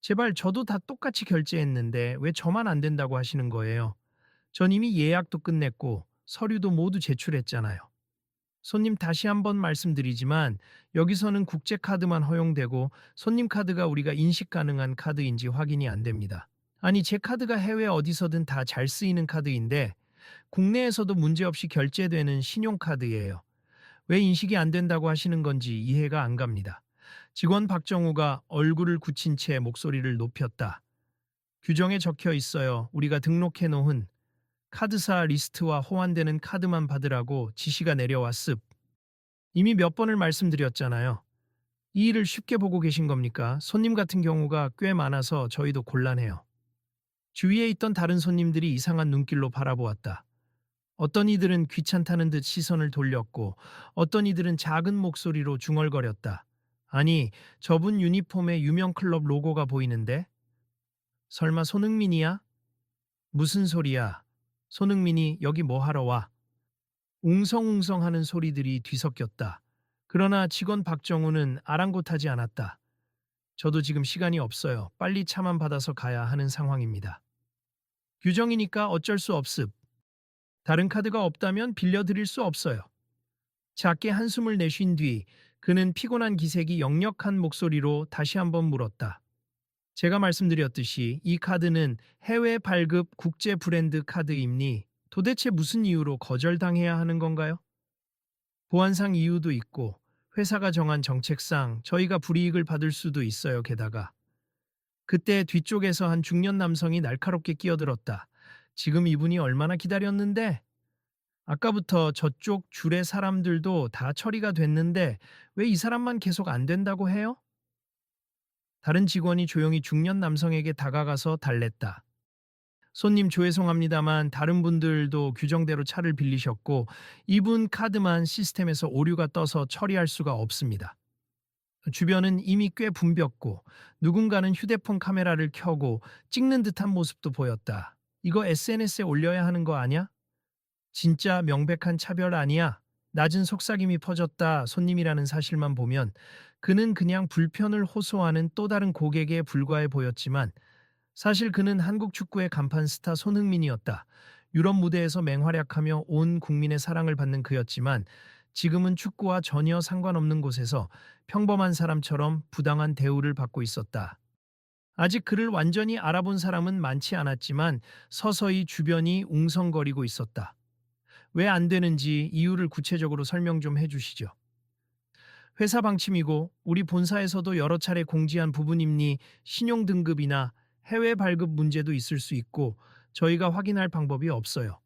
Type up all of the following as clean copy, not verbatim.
제발 저도 다 똑같이 결제했는데 왜 저만 안 된다고 하시는 거예요? 전 이미 예약도 끝냈고 서류도 모두 제출했잖아요. 손님 다시 한번 말씀드리지만 여기서는 국제카드만 허용되고 손님 카드가 우리가 인식 가능한 카드인지 확인이 안 됩니다. 아니 제 카드가 해외 어디서든 다 잘 쓰이는 카드인데 국내에서도 문제없이 결제되는 신용카드예요. 왜 인식이 안 된다고 하시는 건지 이해가 안 갑니다. 직원 박정우가 얼굴을 굳힌 채 목소리를 높였다. 규정에 적혀 있어요. 우리가 등록해 놓은 카드사 리스트와 호환되는 카드만 받으라고 지시가 내려왔습. 이미 몇 번을 말씀드렸잖아요. 이 일을 쉽게 보고 계신 겁니까? 손님 같은 경우가 꽤 많아서 저희도 곤란해요. 주위에 있던 다른 손님들이 이상한 눈길로 바라보았다. 어떤 이들은 귀찮다는 듯 시선을 돌렸고 어떤 이들은 작은 목소리로 중얼거렸다. 아니, 저분 유니폼에 유명 클럽 로고가 보이는데? 설마 손흥민이야? 무슨 소리야? 손흥민이 여기 뭐 하러 와? 웅성웅성하는 소리들이 뒤섞였다. 그러나 직원 박정우는 아랑곳하지 않았다. 저도 지금 시간이 없어요. 빨리 차만 받아서 가야 하는 상황입니다. 규정이니까 어쩔 수 없습. 다른 카드가 없다면 빌려드릴 수 없어요. 작게 한숨을 내쉰 뒤 그는 피곤한 기색이 역력한 목소리로 다시 한번 물었다. 제가 말씀드렸듯이 이 카드는 해외 발급 국제 브랜드 카드입니 도대체 무슨 이유로 거절당해야 하는 건가요? 보안상 이유도 있고 회사가 정한 정책상 저희가 불이익을 받을 수도 있어요. 게다가 그때 뒤쪽에서 한 중년 남성이 날카롭게 끼어들었다. 지금 이분이 얼마나 기다렸는데? 아까부터 저쪽 줄의 사람들도 다 처리가 됐는데 왜 이 사람만 계속 안 된다고 해요? 다른 직원이 조용히 중년 남성에게 다가가서 달랬다. 손님 죄송합니다만 다른 분들도 규정대로 차를 빌리셨고 이분 카드만 시스템에서 오류가 떠서 처리할 수가 없습니다. 주변은 이미 꽤 붐볐고 누군가는 휴대폰 카메라를 켜고 찍는 듯한 모습도 보였다. 이거 SNS에 올려야 하는 거 아냐? 진짜 명백한 차별 아니야? 낮은 속삭임이 퍼졌다. 손님이라는 사실만 보면 그는 그냥 불편을 호소하는 또 다른 고객에 불과해 보였지만 사실 그는 한국 축구의 간판 스타 손흥민이었다. 유럽 무대에서 맹활약하며 온 국민의 사랑을 받는 그였지만 지금은 축구와 전혀 상관없는 곳에서 평범한 사람처럼 부당한 대우를 받고 있었다. 아직 그를 완전히 알아본 사람은 많지 않았지만 서서히 주변이 웅성거리고 있었다. 왜 안 되는지 이유를 구체적으로 설명 좀 해주시죠. 회사 방침이고 우리 본사에서도 여러 차례 공지한 부분임니 신용등급이나 해외 발급 문제도 있을 수 있고 저희가 확인할 방법이 없어요.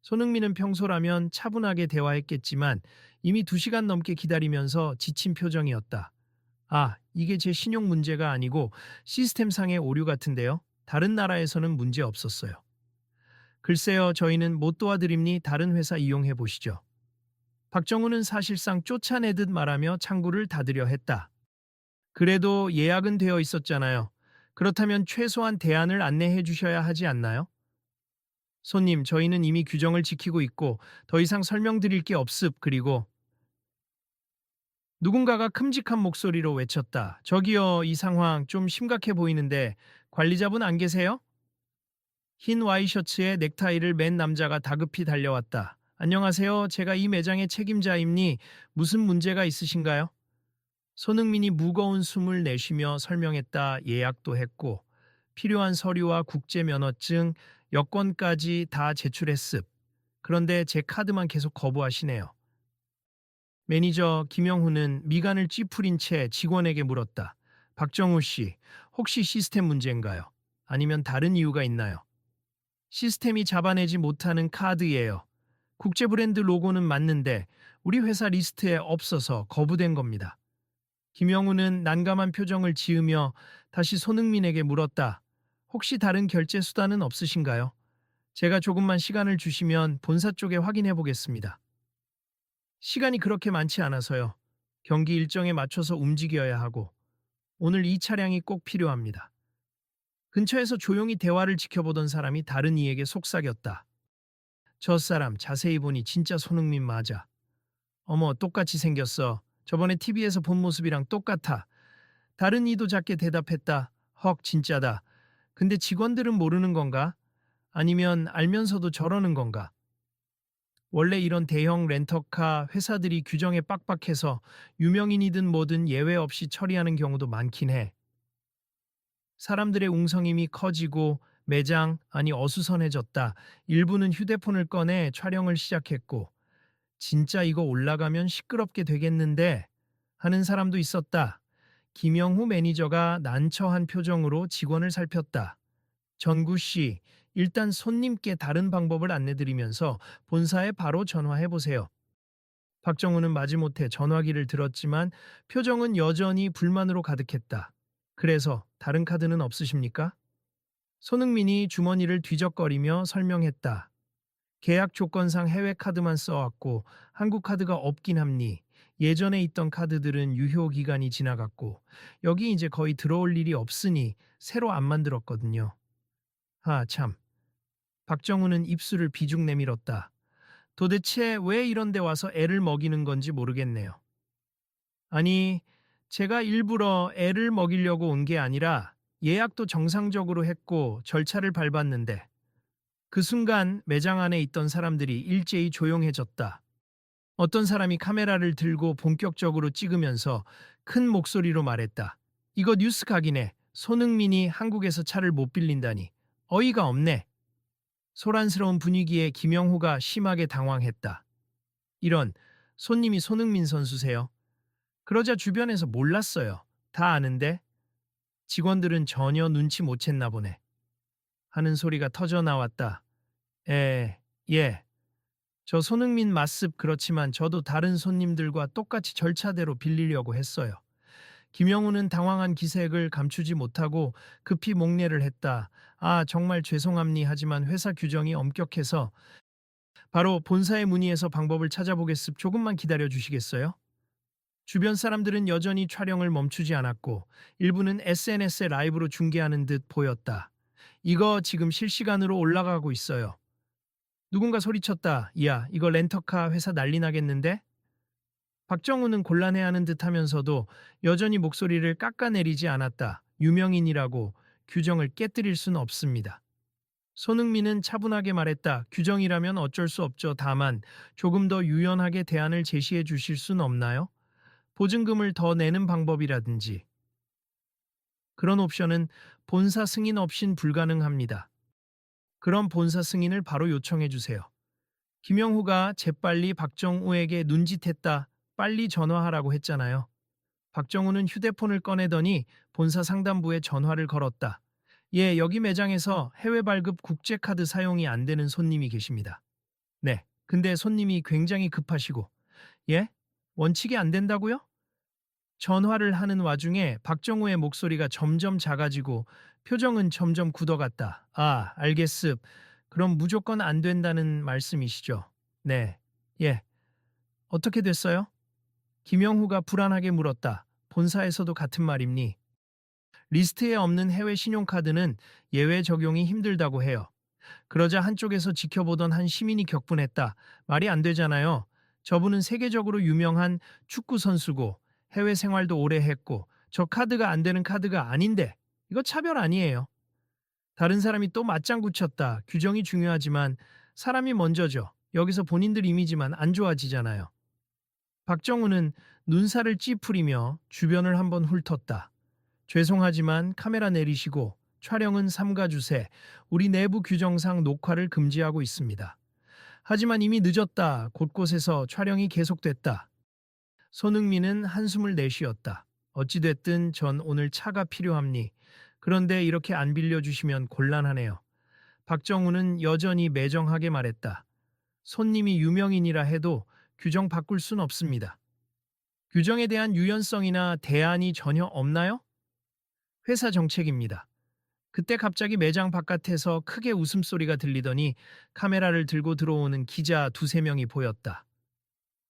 손흥민은 평소라면 차분하게 대화했겠지만 이미 2시간 넘게 기다리면서 지친 표정이었다. 아, 이게 제 신용 문제가 아니고 시스템상의 오류 같은데요. 다른 나라에서는 문제 없었어요. 글쎄요, 저희는 못 도와드림니 다른 회사 이용해 보시죠. 박정우는 사실상 쫓아내듯 말하며 창구를 닫으려 했다. 그래도 예약은 되어 있었잖아요. 그렇다면 최소한 대안을 안내해 주셔야 하지 않나요? 손님, 저희는 이미 규정을 지키고 있고 더 이상 설명드릴 게 없습. 그리고 누군가가 큼직한 목소리로 외쳤다. 저기요, 이 상황 좀 심각해 보이는데 관리자분 안 계세요? 흰 와이셔츠에 넥타이를 맨 남자가 다급히 달려왔다. 안녕하세요. 제가 이 매장의 책임자입니. 무슨 문제가 있으신가요? 손흥민이 무거운 숨을 내쉬며 설명했다. 예약도 했고 필요한 서류와 국제면허증, 여권까지 다 제출했습. 그런데 제 카드만 계속 거부하시네요. 매니저 김영훈은 미간을 찌푸린 채 직원에게 물었다. 박정우 씨, 혹시 시스템 문제인가요? 아니면 다른 이유가 있나요? 시스템이 잡아내지 못하는 카드예요. 국제 브랜드 로고는 맞는데 우리 회사 리스트에 없어서 거부된 겁니다. 김영우는 난감한 표정을 지으며 다시 손흥민에게 물었다. 혹시 다른 결제 수단은 없으신가요? 제가 조금만 시간을 주시면 본사 쪽에 확인해 보겠습니다. 시간이 그렇게 많지 않아서요. 경기 일정에 맞춰서 움직여야 하고 오늘 이 차량이 꼭 필요합니다. 근처에서 조용히 대화를 지켜보던 사람이 다른 이에게 속삭였다. 저 사람 자세히 보니 진짜 손흥민 맞아. 어머, 똑같이 생겼어. 저번에 TV에서 본 모습이랑 똑같아. 다른 이도 작게 대답했다. 헉, 진짜다. 근데 직원들은 모르는 건가? 아니면 알면서도 저러는 건가? 원래 이런 대형 렌터카 회사들이 규정에 빡빡해서 유명인이든 뭐든 예외 없이 처리하는 경우도 많긴 해. 사람들의 웅성임이 커지고 매장, 아니 어수선해졌다. 일부는 휴대폰을 꺼내 촬영을 시작했고, 진짜 이거 올라가면 시끄럽게 되겠는데 하는 사람도 있었다. 김영후 매니저가 난처한 표정으로 직원을 살폈다. 전구 씨, 일단 손님께 다른 방법을 안내드리면서 본사에 바로 전화해 보세요. 박정우는 마지못해 전화기를 들었지만 표정은 여전히 불만으로 가득했다. 그래서 다른 카드는 없으십니까? 손흥민이 주머니를 뒤적거리며 설명했다. 계약 조건상 해외 카드만 써왔고 한국 카드가 없긴 합니. 예전에 있던 카드들은 유효 기간이 지나갔고 여기 이제 거의 들어올 일이 없으니 새로 안 만들었거든요. 아, 참. 박정우는 입술을 비죽 내밀었다. 도대체 왜 이런 데 와서 애를 먹이는 건지 모르겠네요. 아니, 제가 일부러 애를 먹이려고 온 게 아니라 예약도 정상적으로 했고 절차를 밟았는데 그 순간 매장 안에 있던 사람들이 일제히 조용해졌다. 어떤 사람이 카메라를 들고 본격적으로 찍으면서 큰 목소리로 말했다. 이거 뉴스 각이네. 손흥민이 한국에서 차를 못 빌린다니. 어이가 없네. 소란스러운 분위기에 김영호가 심하게 당황했다. 이런, 손님이 손흥민 선수세요? 그러자 주변에서 몰랐어요. 다 아는데? 직원들은 전혀 눈치 못 챘나 보네. 하는 소리가 터져 나왔다. 예. 저 손흥민 맞습. 그렇지만 저도 다른 손님들과 똑같이 절차대로 빌리려고 했어요. 김영우는 당황한 기색을 감추지 못하고 급히 목례를 했다. 아, 정말 죄송합니. 하지만 회사 규정이 엄격해서 바로 본사에 문의해서 방법을 찾아보겠습. 조금만 기다려 주시겠어요? 주변 사람들은 여전히 촬영을 멈추지 않았고 일부는 SNS에 라이브로 중계하는 듯 보였다. 이거 지금 실시간으로 올라가고 있어요. 누군가 소리쳤다. 야, 이거 렌터카 회사 난리 나겠는데? 박정우는 곤란해하는 듯 하면서도 여전히 목소리를 깎아내리지 않았다. 유명인이라고 규정을 깨뜨릴 수는 없습니다. 손흥민은 차분하게 말했다. 규정이라면 어쩔 수 없죠. 다만 조금 더 유연하게 대안을 제시해 주실 수는 없나요? 보증금을 더 내는 방법이라든지. 그런 옵션은 본사 승인 없인 불가능합니다. 그럼 본사 승인을 바로 요청해 주세요. 김영후가 재빨리 박정우에게 눈짓했다. 빨리 전화하라고 했잖아요. 박정우는 휴대폰을 꺼내더니 본사 상담부에 전화를 걸었다. 예, 여기 매장에서 해외 발급 국제카드 사용이 안 되는 손님이 계십니다. 네, 근데 손님이 굉장히 급하시고. 예? 원칙이 안 된다고요? 전화를 하는 와중에 박정우의 목소리가 점점 작아지고 표정은 점점 굳어갔다. 아, 알겠습. 그럼 무조건 안 된다는 말씀이시죠? 네. 예. 어떻게 됐어요? 김영후가 불안하게 물었다. 본사에서도 같은 말입니? 리스트에 없는 해외 신용카드는 예외 적용이 힘들다고 해요. 그러자 한쪽에서 지켜보던 한 시민이 격분했다. 말이 안 되잖아요. 저분은 세계적으로 유명한 축구 선수고 해외 생활도 오래 했고 저 카드가 안 되는 카드가 아닌데 이거 차별 아니에요. 다른 사람이 또 맞장구 쳤다. 규정이 중요하지만 사람이 먼저죠. 여기서 본인들 이미지만 안 좋아지잖아요. 박정우는 눈살을 찌푸리며 주변을 한번 훑었다. 죄송하지만 카메라 내리시고 촬영은 삼가주세. 우리 내부 규정상 녹화를 금지하고 있습니다. 하지만 이미 늦었다. 곳곳에서 촬영이 계속됐다. 손흥민은 한숨을 내쉬었다. 어찌됐든 전 오늘 차가 필요합니. 그런데 이렇게 안 빌려주시면 곤란하네요. 박정우는 여전히 매정하게 말했다. 손님이 유명인이라 해도 규정 바꿀 순 없습니다. 규정에 대한 유연성이나 대안이 전혀 없나요? 회사 정책입니다. 그때 갑자기 매장 바깥에서 크게 웃음소리가 들리더니 카메라를 들고 들어오는 기자 두세 명이 보였다.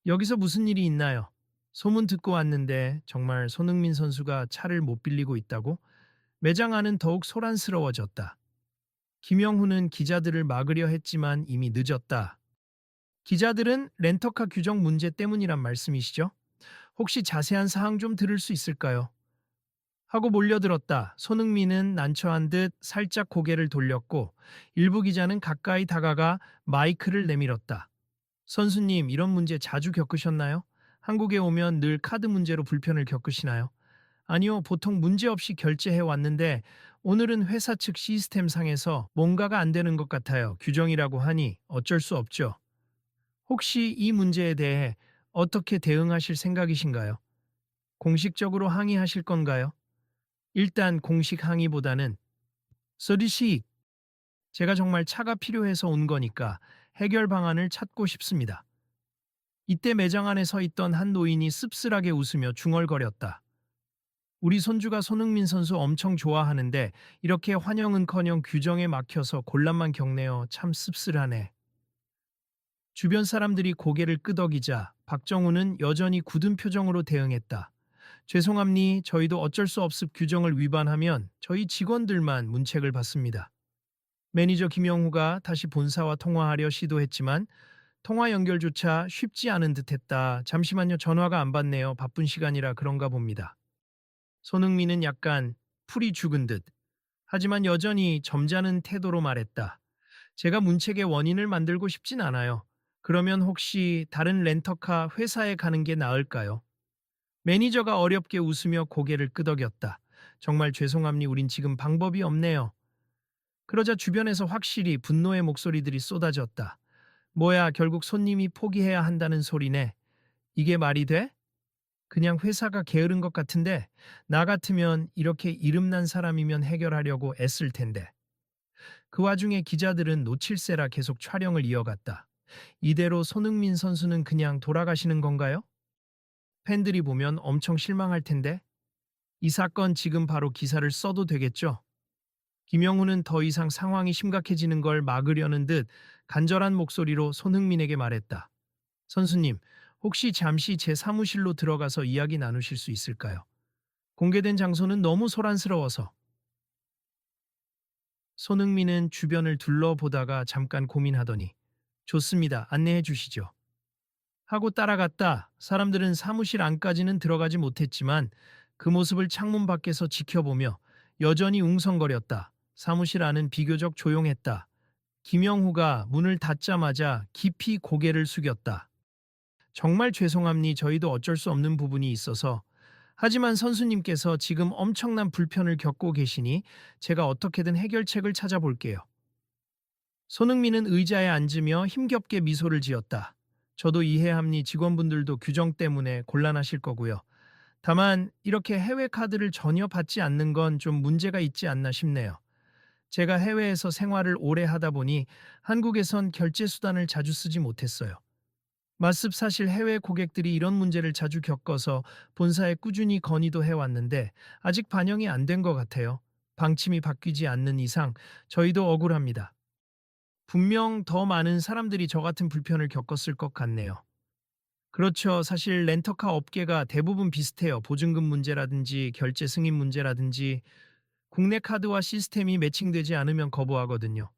여기서 무슨 일이 있나요? 소문 듣고 왔는데 정말 손흥민 선수가 차를 못 빌리고 있다고? 매장 안은 더욱 소란스러워졌다. 김영후는 기자들을 막으려 했지만 이미 늦었다. 기자들은 렌터카 규정 문제 때문이란 말씀이시죠? 혹시 자세한 사항 좀 들을 수 있을까요? 하고 몰려들었다. 손흥민은 난처한 듯 살짝 고개를 돌렸고 일부 기자는 가까이 다가가 마이크를 내밀었다. 선수님, 이런 문제 자주 겪으셨나요? 한국에 오면 늘 카드 문제로 불편을 겪으시나요? 아니요, 보통 문제 없이 결제해 왔는데 오늘은 회사 측 시스템상에서 뭔가가 안 되는 것 같아요. 규정이라고 하니 어쩔 수 없죠. 혹시 이 문제에 대해 어떻게 대응하실 생각이신가요? 공식적으로 항의하실 건가요? 일단 공식 항의보다는 서디시, 제가 정말 차가 필요해서 온 거니까 해결 방안을 찾고 싶습니다. 이때 매장 안에 서 있던 한 노인이 씁쓸하게 웃으며 중얼거렸다. 우리 손주가 손흥민 선수 엄청 좋아하는데 이렇게 환영은커녕 규정에 막혀서 곤란만 겪네요. 참 씁쓸하네. 주변 사람들이 고개를 끄덕이자 박정우는 여전히 굳은 표정으로 대응했다. 죄송합니, 저희도 어쩔 수 없습. 규정을 위반하면 저희 직원들만 문책을 받습니다. 매니저 김영후가 다시 본사와 통화하려 시도했지만 통화 연결조차 쉽지 않은 듯했다. 잠시만요, 전화가 안 받네요. 바쁜 시간이라 그런가 봅니다. 손흥민은 약간 풀이 죽은 듯, 하지만 여전히 점잖은 태도로 말했다. 제가 문책의 원인을 만들고 싶진 않아요. 그러면 혹시 다른 렌터카 회사에 가는 게 나을까요? 매니저가 어렵게 웃으며 고개를 끄덕였다. 정말 죄송합니, 우린 지금 방법이 없네요. 그러자 주변에서 확실히 분노의 목소리들이 쏟아졌다. 뭐야, 결국 손님이 포기해야 한다는 소리네. 이게 말이 돼? 그냥 회사가 게으른 것 같은데 나 같으면 이렇게 이름난 사람이면 해결하려고 애쓸 텐데. 그 와중에 기자들은 놓칠세라 계속 촬영을 이어갔다. 이대로 손흥민 선수는 그냥 돌아가시는 건가요? 팬들이 보면 엄청 실망할 텐데. 이 사건 지금 바로 기사를 써도 되겠죠? 김영우는 더 이상 상황이 심각해지는 걸 막으려는 듯 간절한 목소리로 손흥민에게 말했다. 선수님, 혹시 잠시 제 사무실로 들어가서 이야기 나누실 수 있을까요? 공개된 장소는 너무 소란스러워서. 손흥민은 주변을 둘러보다가 잠깐 고민하더니 좋습니다. 안내해 주시죠. 하고 따라갔다. 사람들은 사무실 안까지는 들어가지 못했지만 그 모습을 창문 밖에서 지켜보며 여전히 웅성거렸다. 사무실 안은 비교적 조용했다. 김영후가 문을 닫자마자 깊이 고개를 숙였다. 정말 죄송합니, 저희도 어쩔 수 없는 부분이 있어서. 하지만 선수님께서 지금 엄청난 불편을 겪고 계시니 제가 어떻게든 해결책을 찾아볼게요. 손흥민은 의자에 앉으며 힘겹게 미소를 지었다. 저도 이해합니, 직원분들도 규정 때문에 곤란하실 거고요. 다만 이렇게 해외 카드를 전혀 받지 않는 건 좀 문제가 있지 않나 싶네요. 제가 해외에서 생활을 오래 하다 보니 한국에선 결제 수단을 자주 쓰지 못했어요. 맞습, 사실 해외 고객들이 이런 문제를 자주 겪어서 본사에 꾸준히 건의도 해왔는데 아직 반영이 안 된 것 같아요. 방침이 바뀌지 않는 이상 저희도 억울합니다. 분명 더 많은 사람들이 저 같은 불편을 겪었을 것 같네요. 그렇죠. 사실 렌터카 업계가 대부분 비슷해요. 보증금 문제라든지 결제 승인 문제라든지 국내 카드와 시스템이 매칭되지 않으면 거부하거든요.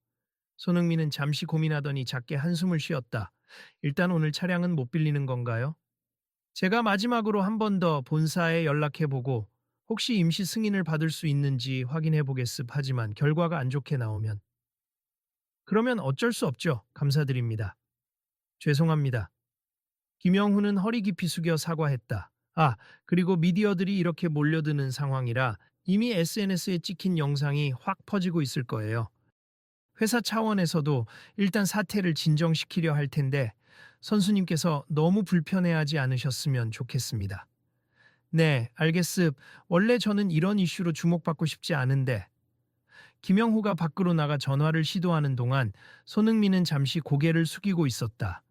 손흥민은 잠시 고민하더니 작게 한숨을 쉬었다. 일단 오늘 차량은 못 빌리는 건가요? 제가 마지막으로 한 번 더 본사에 연락해보고 혹시 임시 승인을 받을 수 있는지 확인해보겠습. 하지만 결과가 안 좋게 나오면 그러면 어쩔 수 없죠. 감사드립니다. 죄송합니다. 김영훈은 허리 깊이 숙여 사과했다. 아, 그리고 미디어들이 이렇게 몰려드는 상황이라 이미 SNS에 찍힌 영상이 확 퍼지고 있을 거예요. 회사 차원에서도 일단 사태를 진정시키려 할 텐데 선수님께서 너무 불편해하지 않으셨으면 좋겠습니다. 네, 알겠습. 원래 저는 이런 이슈로 주목받고 싶지 않은데. 김영호가 밖으로 나가 전화를 시도하는 동안 손흥민은 잠시 고개를 숙이고 있었다.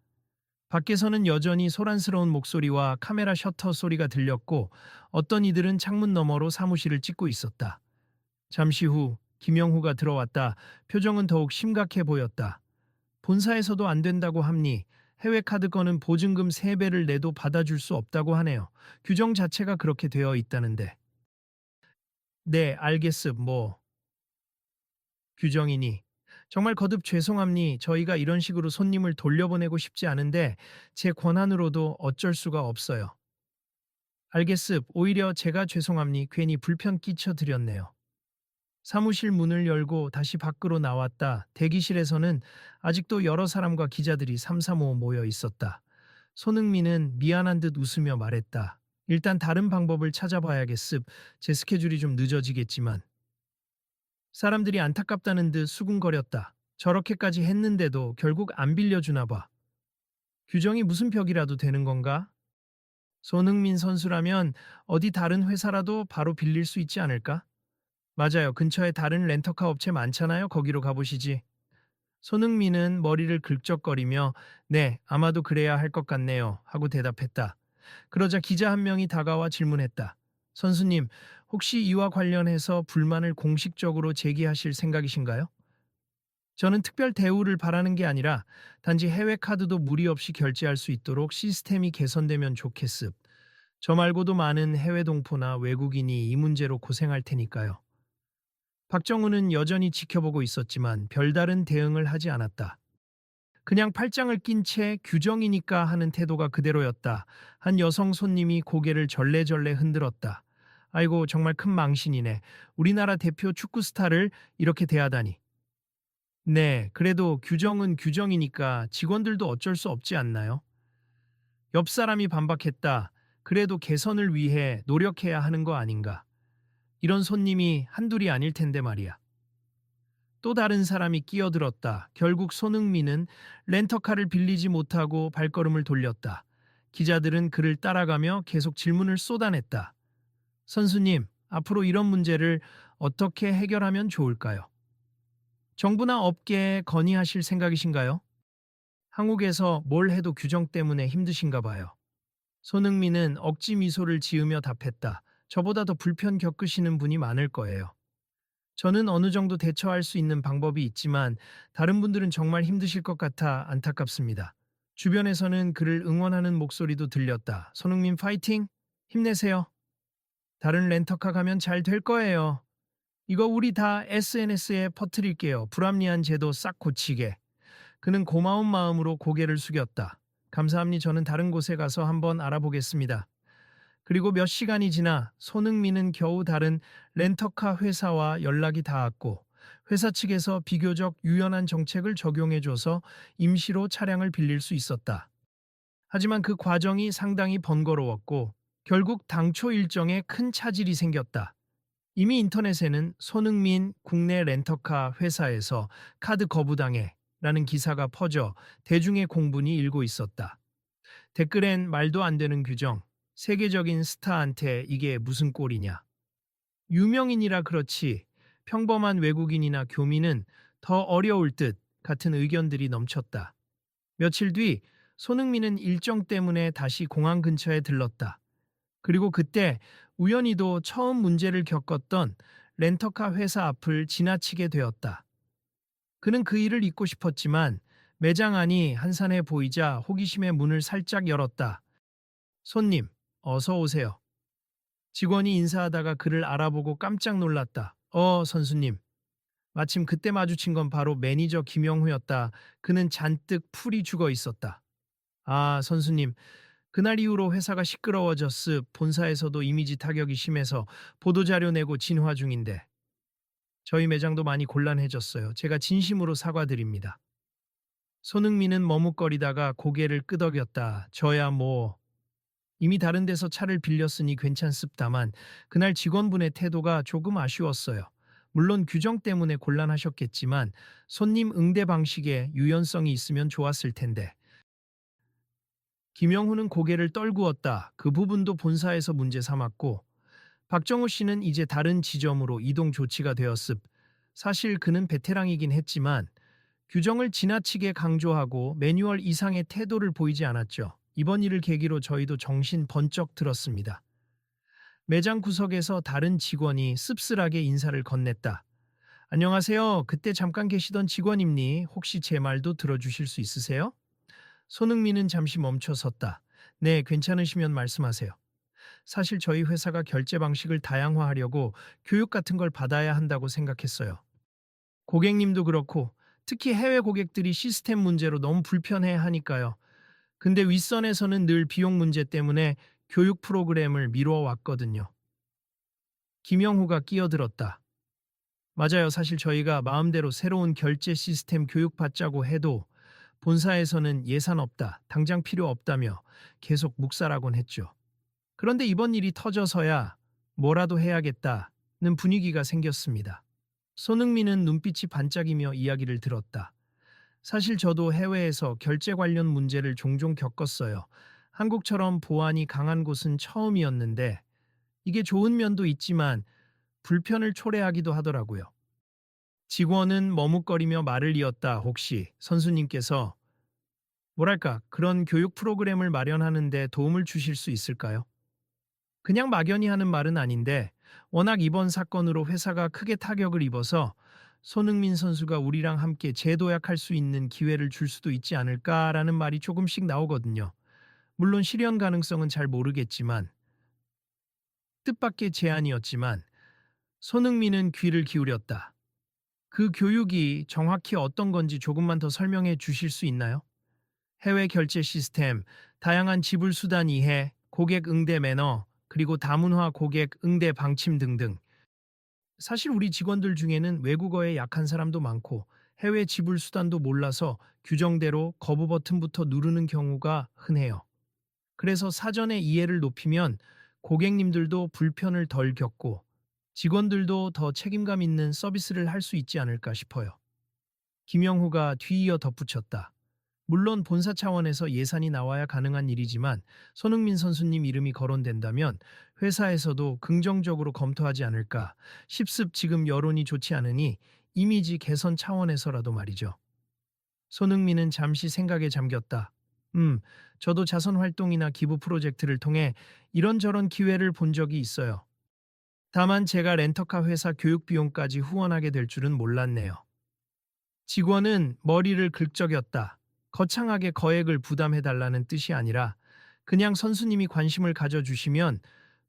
밖에서는 여전히 소란스러운 목소리와 카메라 셔터 소리가 들렸고 어떤 이들은 창문 너머로 사무실을 찍고 있었다. 잠시 후 김영후가 들어왔다. 표정은 더욱 심각해 보였다. 본사에서도 안 된다고 합니. 해외 카드 건은 보증금 3배를 내도 받아줄 수 없다고 하네요. 규정 자체가 그렇게 되어 있다는데. 네, 알겠습. 규정이니. 정말 거듭 죄송합니. 저희가 이런 식으로 손님을 돌려보내고 싶지 않은데 제 권한으로도 어쩔 수가 없어요. 알겠습. 오히려 제가 죄송합니. 괜히 불편 끼쳐 드렸네요. 사무실 문을 열고 다시 밖으로 나왔다. 대기실에서는 아직도 여러 사람과 기자들이 삼삼오오 모여 있었다. 손흥민은 미안한 듯 웃으며 말했다. 일단 다른 방법을 찾아봐야겠습. 제 스케줄이 좀 늦어지겠지만. 사람들이 안타깝다는 듯 수군거렸다. 저렇게까지 했는데도 결국 안 빌려주나 봐. 규정이 무슨 벽이라도 되는 건가? 손흥민 선수라면 어디 다른 회사라도 바로 빌릴 수 있지 않을까? 맞아요. 근처에 다른 렌터카 업체 많잖아요. 거기로 가보시지. 손흥민은 머리를 긁적거리며 네, 아마도 그래야 할 것 같네요. 하고 대답했다. 그러자 기자 한 명이 다가와 질문했다. 선수님, 혹시 이와 관련해서 불만을 공식적으로 제기하실 생각이신가요? 저는 특별 대우를 바라는 게 아니라 단지 해외 카드도 무리 없이 결제할 수 있도록 시스템이 개선되면 좋겠습. 저 말고도 많은 해외 동포나 외국인이 이 문제로 고생할 테니까요. 박정우는 여전히 지켜보고 있었지만 별다른 대응을 하지 않았다. 그냥 팔짱을 낀 채 규정이니까 하는 태도가 그대로였다. 한 여성 손님이 고개를 절레절레 흔들었다. 아이고 정말 큰 망신이네. 우리나라 대표 축구 스타를 이렇게 대하다니. 네, 그래도 규정은 규정이니까 직원들도 어쩔 수 없지 않나요? 옆 사람이 반박했다. 그래도 개선을 위해 노력해야 하는 거 아닌가. 이런 손님이 한둘이 아닐 텐데 말이야. 또 다른 사람이 끼어들었다. 결국 손흥민은 렌터카를 빌리지 못하고 발걸음을 돌렸다. 기자들은 그를 따라가며 계속 질문을 쏟아냈다. 선수님, 앞으로 이런 문제를 어떻게 해결하면 좋을까요? 정부나 업계에 건의하실 생각이신가요? 한국에서 뭘 해도 규정 때문에 힘드신가 봐요. 손흥민은 억지 미소를 지으며 답했다. 저보다 더 불편 겪으시는 분이 많을 거예요. 저는 어느 정도 대처할 수 있는 방법이 있지만 다른 분들은 정말 힘드실 것 같아 안타깝습니다. 주변에서는 그를 응원하는 목소리도 들렸다. 손흥민 파이팅! 힘내세요. 다른 렌터카 가면 잘 될 거예요. 이거 우리 다 SNS에 퍼뜨릴게요. 불합리한 제도 싹 고치게. 그는 고마운 마음으로 고개를 숙였다. 감사합니다. 저는 다른 곳에 가서 한번 알아보겠습니다. 그리고 몇 시간이 지나 손흥민은 겨우 다른 렌터카 회사와 연락이 닿았고 회사 측에서 비교적 유연한 정책을 적용해줘서 임시로 차량을 빌릴 수 있었다. 하지만 그 과정이 상당히 번거로웠고 결국 당초 일정에 큰 차질이 생겼다. 이미 인터넷에는 손흥민 국내 렌터카 회사에서 카드 거부당해 라는 기사가 퍼져 대중의 공분이 일고 있었다. 댓글엔 말도 안 되는 규정, 세계적인 스타한테 이게 무슨 꼴이냐. 유명인이라 그렇지 평범한 외국인이나 교민은 더 어려울 듯 같은 의견들이 넘쳤다. 며칠 뒤 손흥민은 일정 때문에 다시 공항 근처에 들렀다. 그리고 그때 우연히도 처음 문제를 겪었던 렌터카 회사 앞을 지나치게 되었다. 그는 그 일을 잊고 싶었지만 매장 안이 한산해 보이자 호기심에 문을 살짝 열었다. 손님, 어서 오세요. 직원이 인사하다가 그를 알아보고 깜짝 놀랐다. 선수님. 마침 그때 마주친 건 바로 매니저 김영후였다. 그는 잔뜩 풀이 죽어 있었다. 아, 선수님. 그날 이후로 회사가 시끄러워졌으 본사에서도 이미지 타격이 심해서 보도자료 내고 진화 중인데. 저희 매장도 많이 곤란해졌어요. 제가 진심으로 사과드립니다. 손흥민은 머뭇거리다가 고개를 끄덕였다. 저야 뭐. 이미 다른 데서 차를 빌렸으니 괜찮습다만 그날 직원분의 태도가 조금 아쉬웠어요. 물론 규정 때문에 곤란하셨겠지만 손님 응대 방식에 유연성이 있으면 좋았을 텐데. 김영훈은 고개를 떨구었다. 그 부분도 본사에서 문제 삼았고 박정우 씨는 이제 다른 지점으로 이동 조치가 되었습. 사실 그는 베테랑이긴 했지만 규정을 지나치게 강조하고 매뉴얼 이상의 태도를 보이지 않았죠. 이번 일을 계기로 저희도 정신 번쩍 들었습니다. 매장 구석에서 다른 직원이 씁쓸하게 인사를 건넸다. 안녕하세요. 그때 잠깐 계시던 직원입니? 혹시 제 말도 들어주실 수 있으세요? 손흥민은 잠시 멈춰 섰다. 네, 괜찮으시면 말씀하세요. 사실 저희 회사가 결제 방식을 다양화하려고 교육 같은 걸 받아야 한다고 생각했어요. 고객님도 그렇고 특히 해외 고객들이 시스템 문제로 너무 불편해 하니까요. 근데 윗선에서는 늘 비용 문제 때문에 교육 프로그램을 미뤄 왔거든요. 김영후가 끼어들었다. 맞아요. 사실 저희가 마음대로 새로운 결제 시스템 교육받자고 해도 본사에서는 예산 없다, 당장 필요 없다며 계속 묵살하곤 했죠. 그런데 이번 일이 터져서야 뭐라도 해야겠다는 분위기가 생겼습니다. 손흥민은 눈빛이 반짝이며 이야기를 들었다. 사실 저도 해외에서 결제 관련 문제를 종종 겪었어요. 한국처럼 보안이 강한 곳은 처음이었는데 이게 좋은 면도 있지만 불편을 초래하기도 하더라고요. 직원은 머뭇거리며 말을 이었다. 혹시 선수님께서 뭐랄까 그런 교육 프로그램을 마련하는데 도움을 주실 수 있을까요? 그냥 막연히 하는 말은 아닌데 워낙 이번 사건으로 회사가 크게 타격을 입어서 손흥민 선수가 우리랑 함께 재도약할 수 있는 기회를 줄 수도 있지 않을까라는 말이 조금씩 나오거든요. 물론 실현 가능성은 잘 모르겠지만 뜻밖의 제안이었지만 손흥민은 귀를 기울였다. 그 교육이 정확히 어떤 건지 조금만 더 설명해 주실 수 있나요? 해외 결제 시스템, 다양한 지불 수단 이해, 고객 응대 매너, 그리고 다문화 고객 응대 방침 등등. 사실 우리 직원들 중에는 외국어에 약한 사람도 많고 해외 지불 수단도 몰라서 규정대로 거부 버튼부터 누르는 경우가 흔해요. 그래서 사전에 이해를 높이면 고객님들도 불편을 덜 겪고 직원들도 더 책임감 있는 서비스를 할 수 있지 않을까 싶어요. 김영후가 뒤이어 덧붙였다. 물론 본사 차원에서 예산이 나와야 가능한 일이지만 손흥민 선수님 이름이 거론된다면 회사에서도 긍정적으로 검토하지 않을까 싶습. 지금 여론이 좋지 않으니 이미지 개선 차원에서라도 말이죠. 손흥민은 잠시 생각에 잠겼다. 저도 자선 활동이나 기부 프로젝트를 통해 이런저런 기회를 본 적이 있어요. 다만 제가 렌터카 회사 교육 비용까지 후원하게 될 줄은 몰랐네요. 직원은 머리를 긁적였다. 거창하게 거액을 부담해달라는 뜻이 아니라 그냥 선수님이 관심을 가져주시면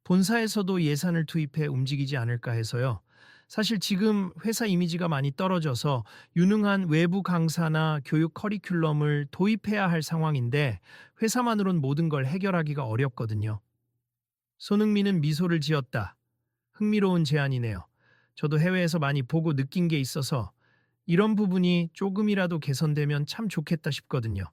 본사에서도 예산을 투입해 움직이지 않을까 해서요. 사실 지금 회사 이미지가 많이 떨어져서 유능한 외부 강사나 교육 커리큘럼을 도입해야 할 상황인데 회사만으론 모든 걸 해결하기가 어렵거든요. 손흥민은 미소를 지었다. 흥미로운 제안이네요. 저도 해외에서 많이 보고 느낀 게 있어서 이런 부분이 조금이라도 개선되면 참 좋겠다 싶거든요.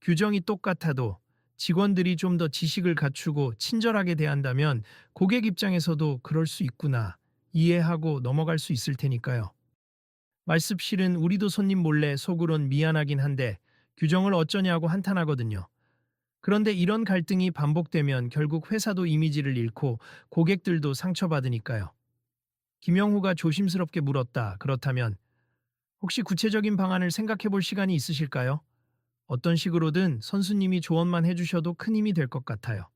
규정이 똑같아도 직원들이 좀 더 지식을 갖추고 친절하게 대한다면 고객 입장에서도 그럴 수 있구나 이해하고 넘어갈 수 있을 테니까요. 말습실은 우리도 손님 몰래 속으론 미안하긴 한데 규정을 어쩌냐고 한탄하거든요. 그런데 이런 갈등이 반복되면 결국 회사도 이미지를 잃고 고객들도 상처받으니까요. 김영후가 조심스럽게 물었다. 그렇다면 혹시 구체적인 방안을 생각해 볼 시간이 있으실까요? 어떤 식으로든 선수님이 조언만 해주셔도 큰 힘이 될 것 같아요.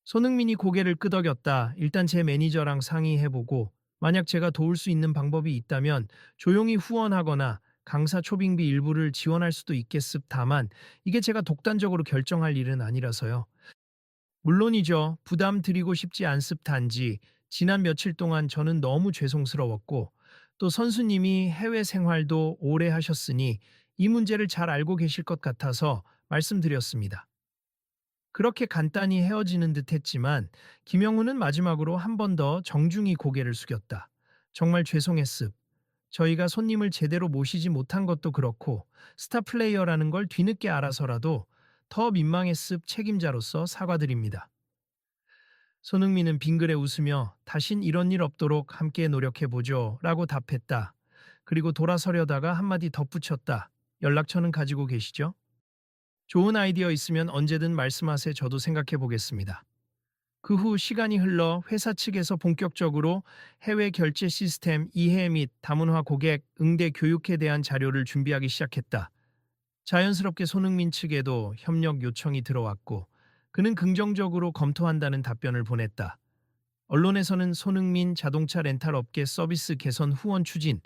손흥민이 고개를 끄덕였다. 일단 제 매니저랑 상의해보고 만약 제가 도울 수 있는 방법이 있다면 조용히 후원하거나 강사 초빙비 일부를 지원할 수도 있겠습. 다만 이게 제가 독단적으로 결정할 일은 아니라서요. 물론이죠. 부담 드리고 싶지 않습. 단지 지난 며칠 동안 저는 너무 죄송스러웠고 또 선수님이 해외 생활도 오래 하셨으니 이 문제를 잘 알고 계실 것 같아서 말씀드렸습니다. 그렇게 간단히 헤어지는 듯 했지만 김영우는 마지막으로 한 번 더 정중히 고개를 숙였다. 정말 죄송했습. 저희가 손님을 제대로 모시지 못한 것도 그렇고 스타 플레이어라는 걸 뒤늦게 알아서라도 더 민망했습. 책임자로서 사과드립니다. 손흥민은 빙그레 웃으며 다신 이런 일 없도록 함께 노력해보죠 라고 답했다. 그리고 돌아서려다가 한마디 덧붙였다. 연락처는 가지고 계시죠? 좋은 아이디어 있으면 언제든 말씀하세요. 저도 생각해 보겠습니다. 그 후 시간이 흘러 회사 측에서 본격적으로 해외 결제 시스템 이해 및 다문화 고객 응대 교육에 대한 자료를 준비하기 시작했다. 자연스럽게 손흥민 측에도 협력 요청이 들어왔고 그는 긍정적으로 검토한다는 답변을 보냈다. 언론에서는 손흥민 자동차 렌탈 업계 서비스 개선 후원 추진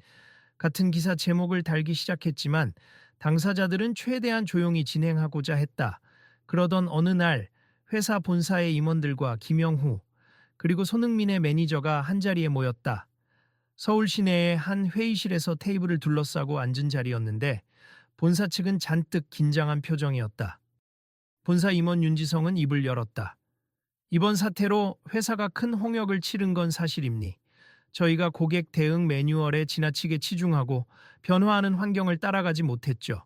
같은 기사 제목을 달기 시작했지만 당사자들은 최대한 조용히 진행하고자 했다. 그러던 어느 날 회사 본사의 임원들과 김영후 그리고 손흥민의 매니저가 한자리에 모였다. 서울 시내의 한 회의실에서 테이블을 둘러싸고 앉은 자리였는데 본사 측은 잔뜩 긴장한 표정이었다. 본사 임원 윤지성은 입을 열었다. 이번 사태로 회사가 큰 홍역을 치른 건 사실입니? 저희가 고객 대응 매뉴얼에 지나치게 치중하고 변화하는 환경을 따라가지 못했죠.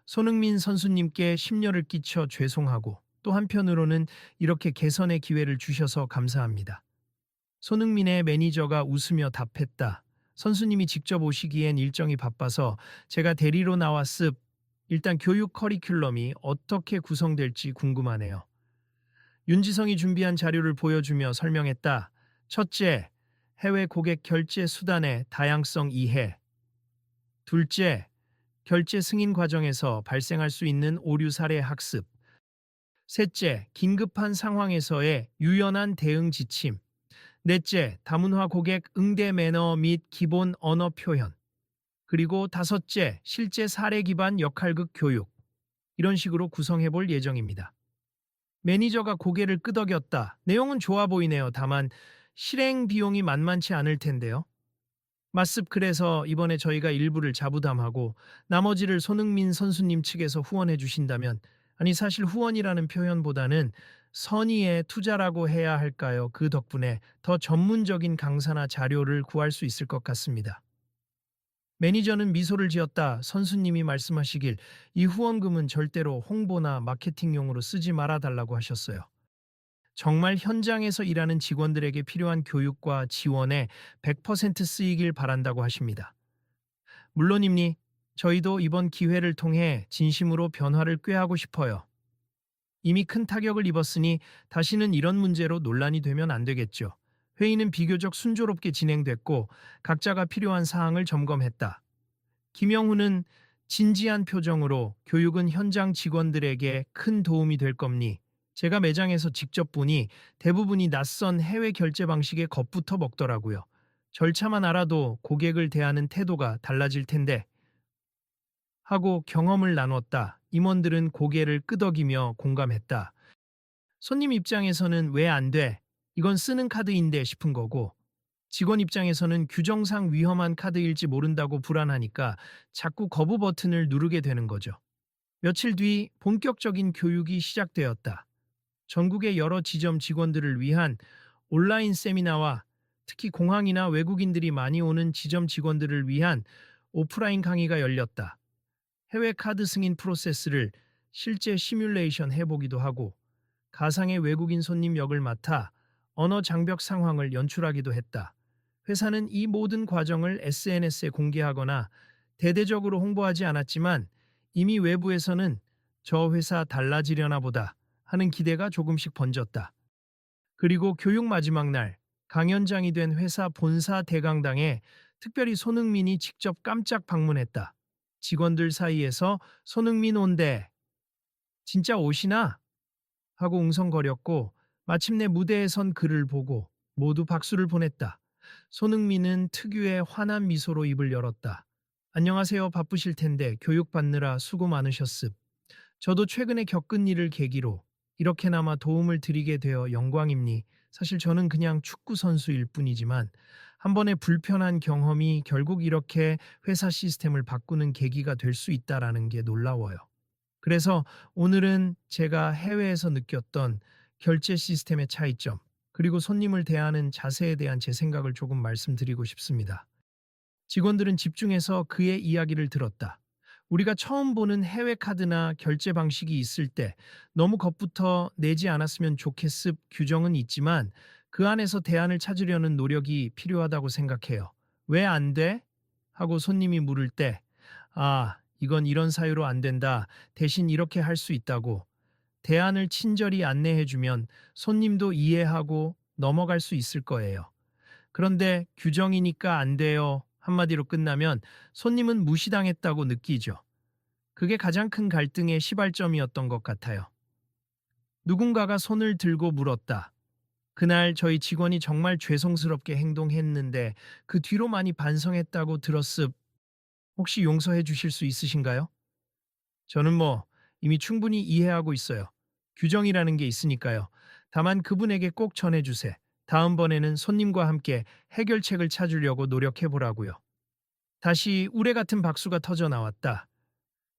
손흥민 선수님께 심려를 끼쳐 죄송하고 또 한편으로는 이렇게 개선의 기회를 주셔서 감사합니다. 손흥민의 매니저가 웃으며 답했다. 선수님이 직접 오시기엔 일정이 바빠서 제가 대리로 나와 습. 일단 교육 커리큘럼이 어떻게 구성될지 궁금하네요. 윤지성이 준비한 자료를 보여주며 설명했다. 첫째, 해외 고객 결제 수단의 다양성 이해. 둘째, 결제 승인 과정에서 발생할 수 있는 오류 사례 학습. 셋째, 긴급한 상황에서의 유연한 대응 지침. 넷째, 다문화 고객 응대 매너 및 기본 언어 표현. 그리고 다섯째, 실제 사례 기반 역할극 교육. 이런 식으로 구성해 볼 예정입니다. 매니저가 고개를 끄덕였다. 내용은 좋아 보이네요. 다만 실행 비용이 만만치 않을 텐데요. 맞습. 그래서 이번에 저희가 일부를 자부담하고 나머지를 손흥민 선수님 측에서 후원해 주신다면, 아니 사실 후원이라는 표현보다는 선의의 투자라고 해야 할까요? 그 덕분에 더 전문적인 강사나 자료를 구할 수 있을 것 같습니다. 매니저는 미소를 지었다. 선수님이 말씀하시길 이 후원금은 절대로 홍보나 마케팅용으로 쓰지 말아달라고 하셨어요. 정말 현장에서 일하는 직원들에게 필요한 교육과 지원에 100% 쓰이길 바란다고 하십니다. 물론입니, 저희도 이번 기회를 통해 진심으로 변화를 꾀하고 싶어요. 이미 큰 타격을 입었으니 다시는 이런 문제로 논란이 되면 안 되겠죠. 회의는 비교적 순조롭게 진행됐고 각자가 필요한 사항을 점검했다. 김영훈은 진지한 표정으로 교육은 현장 직원들에게 큰 도움이 될 겁니. 제가 매장에서 직접 보니 대부분이 낯선 해외 결제 방식에 겁부터 먹더라고요. 절차만 알아도 고객을 대하는 태도가 달라질 텐데 하고 경험을 나눴다. 임원들은 고개를 끄덕이며 공감했다. 손님 입장에서는 왜 안 돼? 이건 쓰는 카드인데 싶은 거고, 직원 입장에서는 규정상 위험한 카드일지 모른다고 불안하니까 자꾸 거부 버튼을 누르게 되는 거죠. 며칠 뒤 본격적인 교육이 시작되었다. 전국의 여러 지점 직원들을 위한 온라인 세미나와 특히 공항이나 외국인들이 많이 오는 지점 직원들을 위한 오프라인 강의가 열렸다. 해외 카드 승인 프로세스를 실제 시뮬레이션 해보기도 하고 가상의 외국인 손님 역을 맡아 언어 장벽 상황을 연출하기도 했다. 회사는 이 모든 과정을 SNS에 공개하거나 대대적으로 홍보하지 않았지만 이미 외부에서는 저 회사 달라지려나 보다 하는 기대가 조금씩 번졌다. 그리고 교육 마지막 날 강연장이 된 회사 본사 대강당에 특별히 손흥민이 직접 깜짝 방문했다. 직원들 사이에서 손흥민 온대. 진짜 오시나? 하고 웅성거렸고 마침내 무대에 선 그를 보고 모두 박수를 보냈다. 손흥민은 특유의 환한 미소로 입을 열었다. 안녕하세요. 바쁘실 텐데 교육받느라 수고 많으셨습. 저도 최근에 겪은 일을 계기로 이렇게나마 도움을 드리게 되어 영광입니. 사실 저는 그냥 축구 선수일 뿐이지만 한 번의 불편한 경험이 결국 이렇게 회사 시스템을 바꾸는 계기가 될 수 있다라는 게 놀라워요. 그래서 오늘은 제가 해외에서 느꼈던 결제 시스템의 차이점, 그리고 손님을 대하는 자세에 대한 제 생각을 조금 말씀드리고 싶습니다. 직원들은 집중해서 그의 이야기를 들었다. 우리가 처음 보는 해외 카드나 결제 방식이 있을 때 너무 겁부터 내지 않았으면 좋겠습 규정은 있지만 그 안에서 대안을 찾으려는 노력이 필요하다고 생각해요. 왜 안 돼? 하고 손님이 물을 때, 이건 이런 사유로 안 된다. 대신 이렇게 할 수 있다고. 대안을 친절히 안내해주면 손님도 이해하고 넘어갈 수 있을 거예요. 그런데 규정이니까 안 돼요. 한마디로 끝나면 손님은 무시당했다고 느끼죠. 그게 가장 큰 갈등의 시발점이었던 것 같아요. 누군가가 손을 들고 물었다. 그날 저희 직원이 정말 죄송스럽게 행동했는데 그 뒤로 많이 반성했다고 들었습. 혹시 용서해 주실 수 있으신가요? 저는 이미 충분히 이해하고 있어요. 규정이라는 게 있으니까요. 다만 그분에게 꼭 전해주세요. 다음번에는 손님과 함께 해결책을 찾으려고 노력해보라고요. 다시 우레 같은 박수가 터져 나왔다.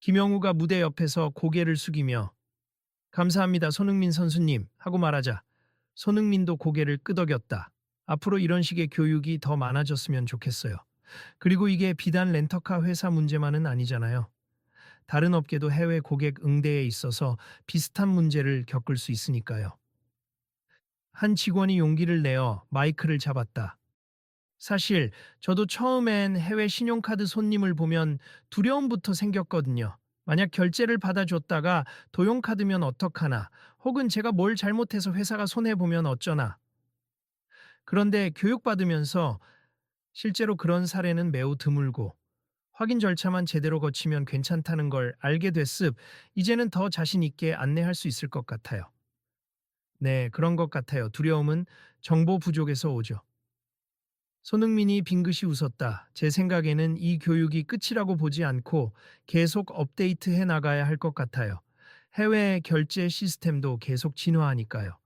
김영우가 무대 옆에서 고개를 숙이며 감사합니다 손흥민 선수님 하고 말하자 손흥민도 고개를 끄덕였다. 앞으로 이런 식의 교육이 더 많아졌으면 좋겠어요. 그리고 이게 비단 렌터카 회사 문제만은 아니잖아요. 다른 업계도 해외 고객 응대에 있어서 비슷한 문제를 겪을 수 있으니까요. 한 직원이 용기를 내어 마이크를 잡았다. 사실 저도 처음엔 해외 신용카드 손님을 보면 두려움부터 생겼거든요. 만약 결제를 받아줬다가 도용카드면 어떡하나, 혹은 제가 뭘 잘못해서 회사가 손해보면 어쩌나. 그런데 교육받으면서 실제로 그런 사례는 매우 드물고 확인 절차만 제대로 거치면 괜찮다는 걸 알게 됐습. 이제는 더 자신 있게 안내할 수 있을 것 같아요. 네, 그런 것 같아요. 두려움은 정보 부족에서 오죠. 손흥민이 빙긋이 웃었다. 제 생각에는 이 교육이 끝이라고 보지 않고 계속 업데이트해 나가야 할 것 같아요. 해외 결제 시스템도 계속 진화하니까요.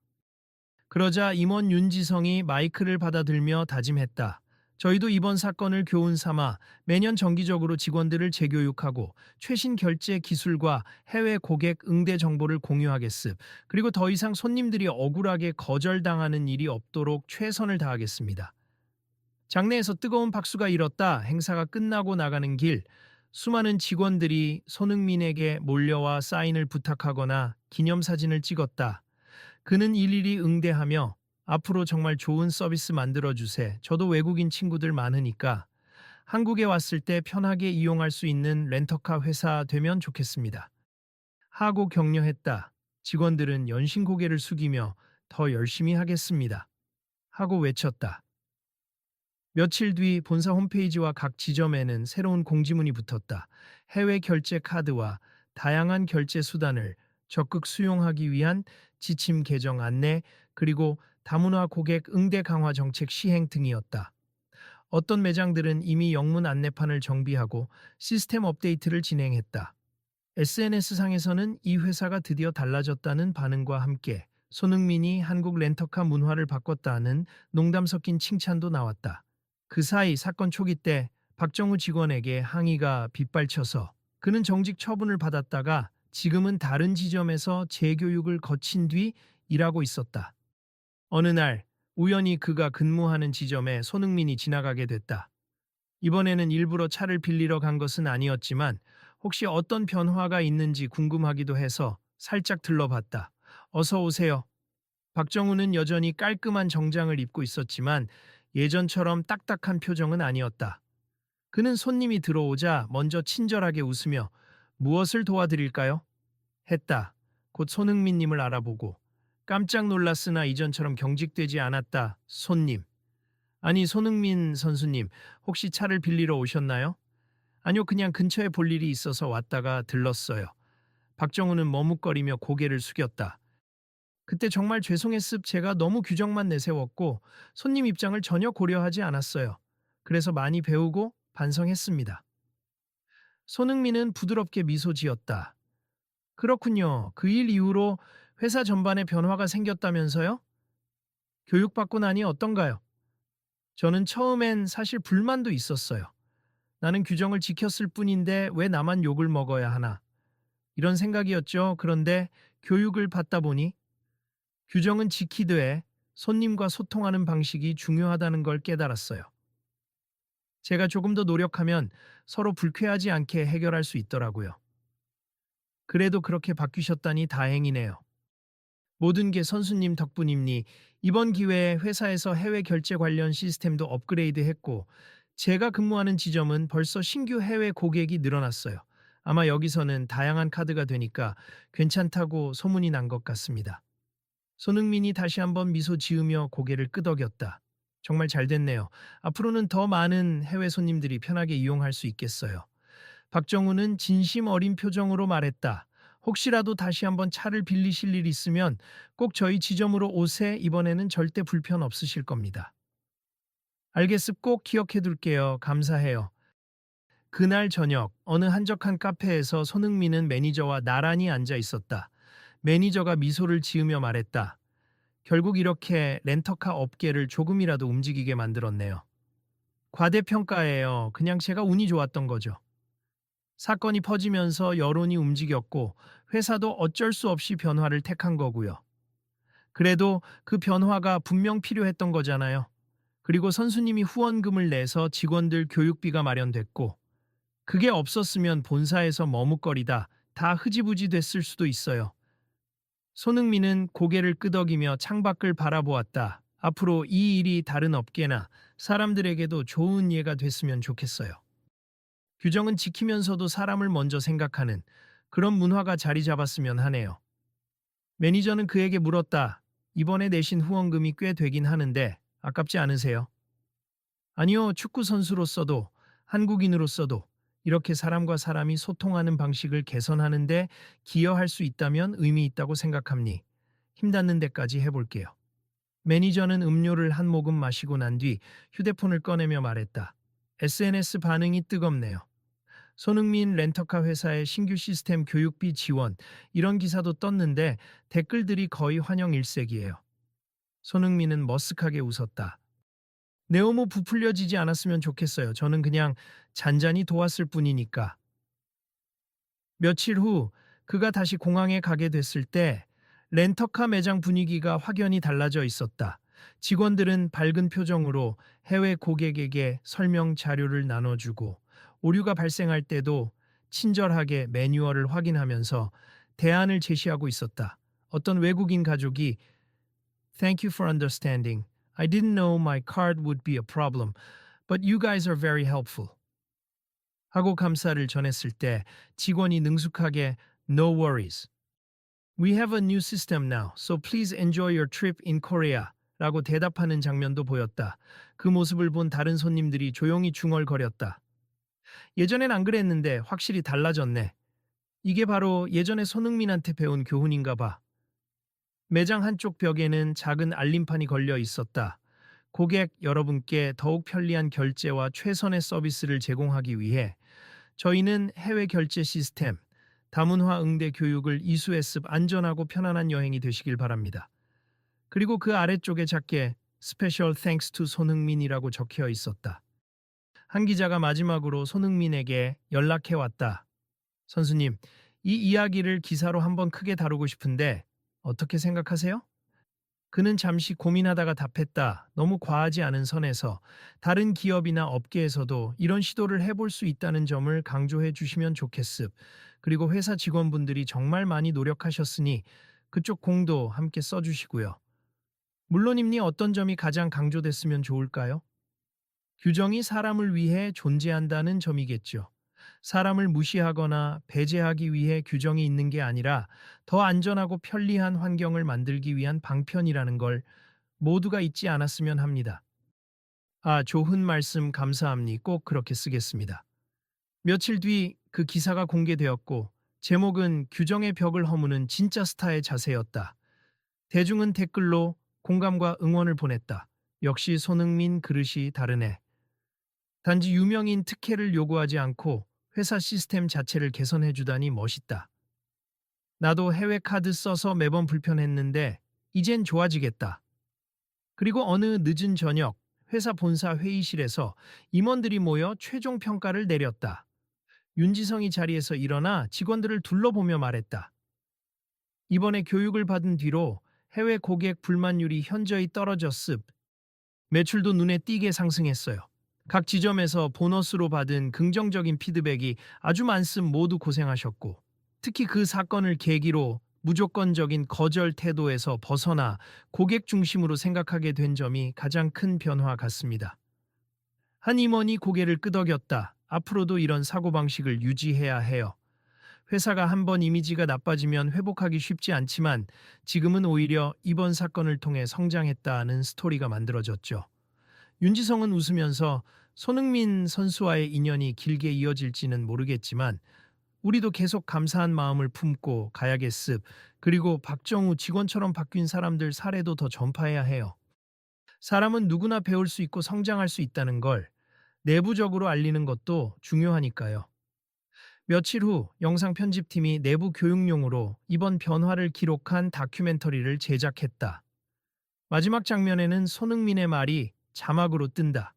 그러자 임원 윤지성이 마이크를 받아들며 다짐했다. 저희도 이번 사건을 교훈 삼아 매년 정기적으로 직원들을 재교육하고 최신 결제 기술과 해외 고객 응대 정보를 공유하겠습. 그리고 더 이상 손님들이 억울하게 거절당하는 일이 없도록 최선을 다하겠습니다. 장내에서 뜨거운 박수가 일었다. 행사가 끝나고 나가는 길, 수많은 직원들이 손흥민에게 몰려와 사인을 부탁하거나 기념사진을 찍었다. 그는 일일이 응대하며 앞으로 정말 좋은 서비스 만들어주세. 저도 외국인 친구들 많으니까 한국에 왔을 때 편하게 이용할 수 있는 렌터카 회사 되면 좋겠습니다. 하고 격려했다. 직원들은 연신 고개를 숙이며 더 열심히 하겠습니다. 하고 외쳤다. 며칠 뒤 본사 홈페이지와 각 지점에는 새로운 공지문이 붙었다. 해외 결제 카드와 다양한 결제 수단을 적극 수용하기 위한 지침 개정 안내, 그리고 다문화 고객 응대 강화 정책 시행 등이었다. 어떤 매장들은 이미 영문 안내판을 정비하고 시스템 업데이트를 진행했다. SNS상에서는 이 회사가 드디어 달라졌다는 반응과 함께 손흥민이 한국 렌터카 문화를 바꿨다는 농담 섞인 칭찬도 나왔다. 그 사이 사건 초기 때 박정우 직원에게 항의가 빗발쳐서 그는 정직 처분을 받았다가 지금은 다른 지점에서 재교육을 거친 뒤 일하고 있었다. 어느 날 우연히 그가 근무하는 지점에 손흥민이 지나가게 됐다. 이번에는 일부러 차를 빌리러 간 것은 아니었지만 혹시 어떤 변화가 있는지 궁금하기도 해서 살짝 들러봤다. 어서 오세요. 박정우는 여전히 깔끔한 정장을 입고 있었지만 예전처럼 딱딱한 표정은 아니었다. 그는 손님이 들어오자 먼저 친절하게 웃으며 무엇을 도와드릴까요? 했다. 곧 손흥민님을 알아보고 깜짝 놀랐으나 이전처럼 경직되지 않았다. 손님. 아니, 손흥민 선수님, 혹시 차를 빌리러 오셨나요? 아니요, 그냥 근처에 볼 일이 있어서 왔다가 들렀어요. 박정우는 머뭇거리며 고개를 숙였다. 그때 정말 죄송했습. 제가 너무 규정만 내세웠고 손님 입장을 전혀 고려하지 않았어요. 그래서 많이 배우고 반성했습니다. 손흥민은 부드럽게 미소 지었다. 그렇군요. 그 일 이후로 회사 전반에 변화가 생겼다면서요? 교육받고 나니 어떤가요? 저는 처음엔 사실 불만도 있었어요. 나는 규정을 지켰을 뿐인데 왜 나만 욕을 먹어야 하나? 이런 생각이었죠. 그런데 교육을 받다 보니 규정은 지키되 손님과 소통하는 방식이 중요하다는 걸 깨달았어요. 제가 조금 더 노력하면 서로 불쾌하지 않게 해결할 수 있더라고요. 그래도 그렇게 바뀌셨다니 다행이네요. 모든 게 선수님 덕분입니. 이번 기회에 회사에서 해외 결제 관련 시스템도 업그레이드 했고, 제가 근무하는 지점은 벌써 신규 해외 고객이 늘어났어요. 아마 여기서는 다양한 카드가 되니까 괜찮다고 소문이 난 것 같습니다. 손흥민이 다시 한번 미소 지으며 고개를 끄덕였다. 정말 잘 됐네요. 앞으로는 더 많은 해외 손님들이 편하게 이용할 수 있겠어요. 박정우는 진심 어린 표정으로 말했다. 혹시라도 다시 한번 차를 빌리실 일 있으면 꼭 저희 지점으로 오세. 이번에는 절대 불편 없으실 겁니다. 알겠습. 꼭 기억해 둘게요. 감사해요. 그날 저녁 어느 한적한 카페에서 손흥민은 매니저와 나란히 앉아 있었다. 매니저가 미소를 지으며 말했다. 결국 이렇게 렌터카 업계를 조금이라도 움직이게 만들었네요. 과대평가예요. 그냥 제가 운이 좋았던 거죠. 사건이 퍼지면서 여론이 움직였고 회사도 어쩔 수 없이 변화를 택한 거고요. 그래도 그 변화가 분명 필요했던 거잖아요. 그리고 선수님이 후원금을 내서 직원들 교육비가 마련됐고, 그게 없었으면 본사에서 머뭇거리다 다 흐지부지 됐을 수도 있어요. 손흥민은 고개를 끄덕이며 창밖을 바라보았다. 앞으로 이 일이 다른 업계나 사람들에게도 좋은 예가 됐으면 좋겠어요. 규정은 지키면서도 사람을 먼저 생각하는 그런 문화가 자리 잡았으면 하네요. 매니저는 그에게 물었다. 이번에 내신 후원금이 꽤 되긴 하는데 아깝지 않으세요? 아니요, 축구 선수로서도 한국인으로서도 이렇게 사람과 사람이 소통하는 방식을 개선하는데 기여할 수 있다면 의미 있다고 생각합니. 힘 닿는 데까지 해볼게요. 매니저는 음료를 한 모금 마시고 난 뒤 휴대폰을 꺼내며 말했다. SNS 반응이 뜨겁네요. 손흥민 렌터카 회사의 신규 시스템 교육비 지원, 이런 기사도 떴는데 댓글들이 거의 환영 일색이에요. 손흥민은 머쓱하게 웃었다. 네오모 부풀려지지 않았으면 좋겠어요. 저는 그냥 잔잔히 도왔을 뿐이니까. 며칠 후 그가 다시 공항에 가게 됐을 때 렌터카 매장 분위기가 확연히 달라져 있었다. 직원들은 밝은 표정으로 해외 고객에게 설명 자료를 나눠주고 오류가 발생할 때도 친절하게 매뉴얼을 확인하면서 대안을 제시하고 있었다. 어떤 외국인 가족이 Thank you for understanding. I didn't know my card would be a problem, but you guys are very helpful. 하고 감사를 전했을 때 직원이 능숙하게 No worries. We have a new system now, so please enjoy your trip in Korea. 라고 대답하는 장면도 보였다. 그 모습을 본 다른 손님들이 조용히 중얼거렸다. 예전엔 안 그랬는데 확실히 달라졌네. 이게 바로 예전에 손흥민한테 배운 교훈인가 봐. 매장 한쪽 벽에는 작은 알림판이 걸려 있었다. 고객 여러분께 더욱 편리한 결제와 최선의 서비스를 제공하기 위해 저희는 해외 결제 시스템, 다문화 응대 교육을 이수했습 안전하고 편안한 여행이 되시길 바랍니다. 그리고 그 아래쪽에 작게 Special Thanks to 손흥민이라고 적혀 있었다. 한 기자가 마지막으로 손흥민에게 연락해 왔다. 선수님, 이 이야기를 기사로 한번 크게 다루고 싶은데 어떻게 생각하세요? 그는 잠시 고민하다가 답했다. 너무 과하지 않은 선에서 다른 기업이나 업계에서도 이런 시도를 해볼 수 있다는 점을 강조해 주시면 좋겠습. 그리고 회사 직원분들이 정말 많이 노력하셨으니 그쪽 공도 함께 써주시고요. 물론입니 어떤 점이 가장 강조됐으면 좋을까요? 규정이 사람을 위해 존재한다는 점이겠죠. 사람을 무시하거나 배제하기 위해 규정이 있는 게 아니라 더 안전하고 편리한 환경을 만들기 위한 방편이라는 걸 모두가 잊지 않았으면 합니다. 아, 좋은 말씀 감사합니. 꼭 그렇게 쓰겠습니다. 며칠 뒤 그 기사가 공개되었고 제목은 규정의 벽을 허무는 진짜 스타의 자세였다. 대중은 댓글로 공감과 응원을 보냈다. 역시 손흥민 그릇이 다르네. 단지 유명인 특혜를 요구하지 않고 회사 시스템 자체를 개선해주다니 멋있다. 나도 해외 카드 써서 매번 불편했는데 이젠 좋아지겠다. 그리고 어느 늦은 저녁 회사 본사 회의실에서 임원들이 모여 최종 평가를 내렸다. 윤지성이 자리에서 일어나 직원들을 둘러보며 말했다. 이번에 교육을 받은 뒤로 해외 고객 불만율이 현저히 떨어졌습. 매출도 눈에 띄게 상승했어요. 각 지점에서 보너스로 받은 긍정적인 피드백이 아주 많음. 모두 고생하셨고, 특히 그 사건을 계기로 무조건적인 거절 태도에서 벗어나 고객 중심으로 생각하게 된 점이 가장 큰 변화 같습니다. 한 임원이 고개를 끄덕였다. 앞으로도 이런 사고방식을 유지해야 해요. 회사가 한번 이미지가 나빠지면 회복하기 쉽지 않지만 지금은 오히려 이번 사건을 통해 성장했다는 스토리가 만들어졌죠. 윤지성은 웃으면서 손흥민 선수와의 인연이 길게 이어질지는 모르겠지만 우리도 계속 감사한 마음을 품고 가야겠습. 그리고 박정우 직원처럼 바뀐 사람들 사례도 더 전파해야 해요. 사람은 누구나 배울 수 있고 성장할 수 있다는 걸 내부적으로 알리는 것도 중요하니까요. 며칠 후 영상 편집팀이 내부 교육용으로 이번 변화를 기록한 다큐멘터리를 제작했다. 마지막 장면에는 손흥민의 말이 자막으로 뜬다.